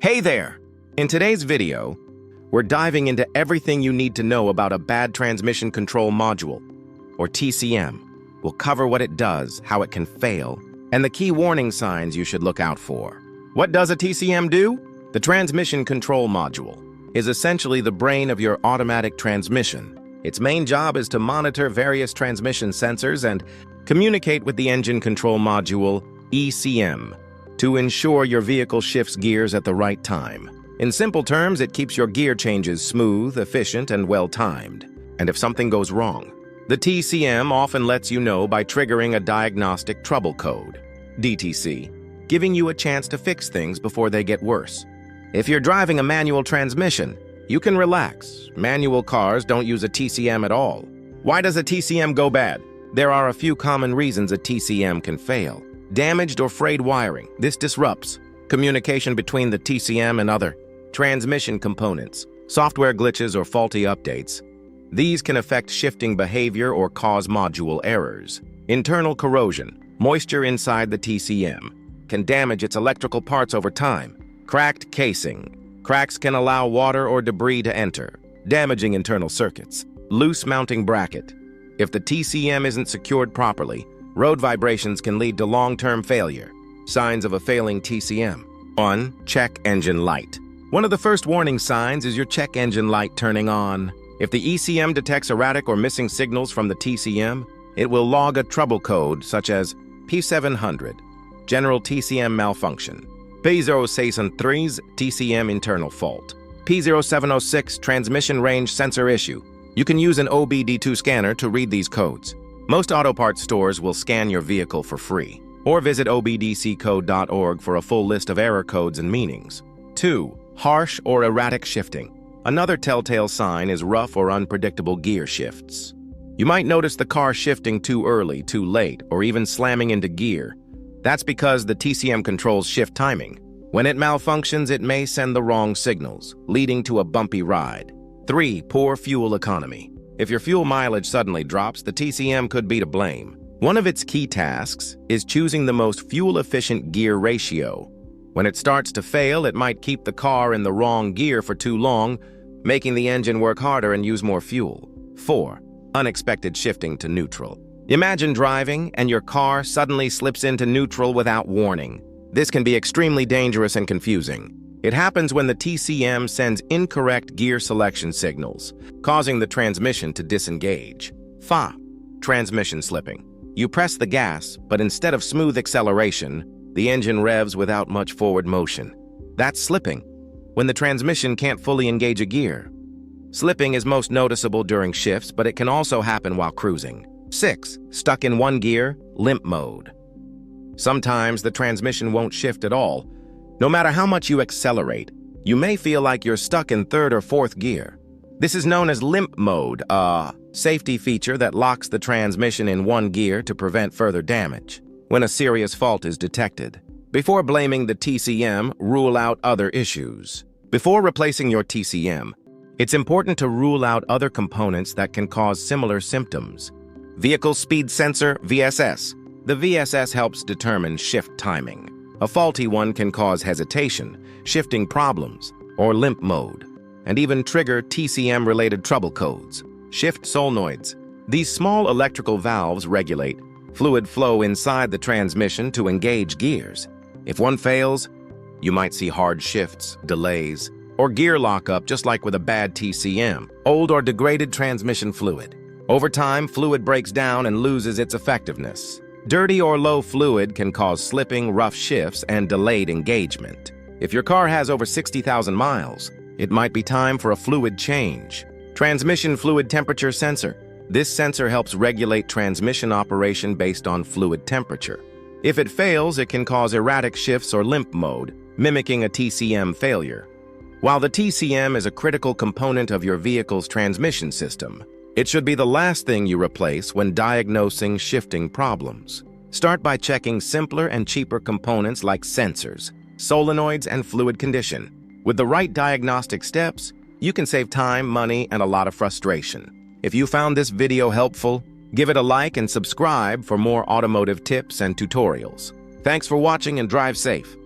Hey there! In today's video, we're diving into everything you need to know about a bad transmission control module, or TCM. We'll cover what it does, how it can fail, and the key warning signs you should look out for. What does a TCM do? The transmission control module is essentially the brain of your automatic transmission. Its main job is to monitor various transmission sensors and communicate with the engine control module, ECM, to ensure your vehicle shifts gears at the right time. In simple terms, it keeps your gear changes smooth, efficient, and well-timed. And if something goes wrong, the TCM often lets you know by triggering a diagnostic trouble code, DTC, giving you a chance to fix things before they get worse. If you're driving a manual transmission, you can relax. Manual cars don't use a TCM at all. Why does a TCM go bad? There are a few common reasons a TCM can fail. Damaged or frayed wiring. This disrupts communication between the TCM and other transmission components. Software glitches or faulty updates. These can affect shifting behavior or cause module errors. Internal corrosion. Moisture inside the TCM can damage its electrical parts over time. Cracked casing. Cracks can allow water or debris to enter, damaging internal circuits. Loose mounting bracket. If the TCM isn't secured properly, road vibrations can lead to long-term failure. Signs of a failing TCM. 1. Check engine light. One of the first warning signs is your check engine light turning on. If the ECM detects erratic or missing signals from the TCM, it will log a trouble code such as P700, general TCM malfunction, P0603's TCM internal fault, P0706 transmission range sensor issue. You can use an OBD2 scanner to read these codes. Most auto parts stores will scan your vehicle for free, or visit obdccode.org for a full list of error codes and meanings. 2. Harsh or erratic shifting. Another telltale sign is rough or unpredictable gear shifts. You might notice the car shifting too early, too late, or even slamming into gear. That's because the TCM controls shift timing. When it malfunctions, it may send the wrong signals, leading to a bumpy ride. 3. Poor fuel economy. If your fuel mileage suddenly drops, the TCM could be to blame. One of its key tasks is choosing the most fuel-efficient gear ratio. When it starts to fail, it might keep the car in the wrong gear for too long, making the engine work harder and use more fuel. 4. Unexpected shifting to neutral. Imagine driving and your car suddenly slips into neutral without warning. This can be extremely dangerous and confusing. It happens when the TCM sends incorrect gear selection signals, causing the transmission to disengage. 5. Transmission slipping. You press the gas, but instead of smooth acceleration, the engine revs without much forward motion. That's slipping, when the transmission can't fully engage a gear. Slipping is most noticeable during shifts, but it can also happen while cruising. 6. Stuck in one gear, limp mode. Sometimes the transmission won't shift at all. No matter how much you accelerate, you may feel like you're stuck in third or fourth gear. This is known as limp mode, a safety feature that locks the transmission in one gear to prevent further damage when a serious fault is detected. Before blaming the TCM, rule out other issues. Before replacing your TCM, it's important to rule out other components that can cause similar symptoms. Vehicle speed sensor, VSS. The VSS helps determine shift timing. A faulty one can cause hesitation, shifting problems, or limp mode, and even trigger TCM-related trouble codes. Shift solenoids. These small electrical valves regulate fluid flow inside the transmission to engage gears. If one fails, you might see hard shifts, delays, or gear lockup just like with a bad TCM, old or degraded transmission fluid. Over time, fluid breaks down and loses its effectiveness. Dirty or low fluid can cause slipping, rough shifts, and delayed engagement. If your car has over 60,000 miles, it might be time for a fluid change. Transmission fluid temperature sensor. This sensor helps regulate transmission operation based on fluid temperature. If it fails, it can cause erratic shifts or limp mode, mimicking a TCM failure. While the TCM is a critical component of your vehicle's transmission system, it should be the last thing you replace when diagnosing shifting problems. Start by checking simpler and cheaper components like sensors, solenoids, and fluid condition. With the right diagnostic steps, you can save time, money, and a lot of frustration. If you found this video helpful, give it a like and subscribe for more automotive tips and tutorials. Thanks for watching and drive safe.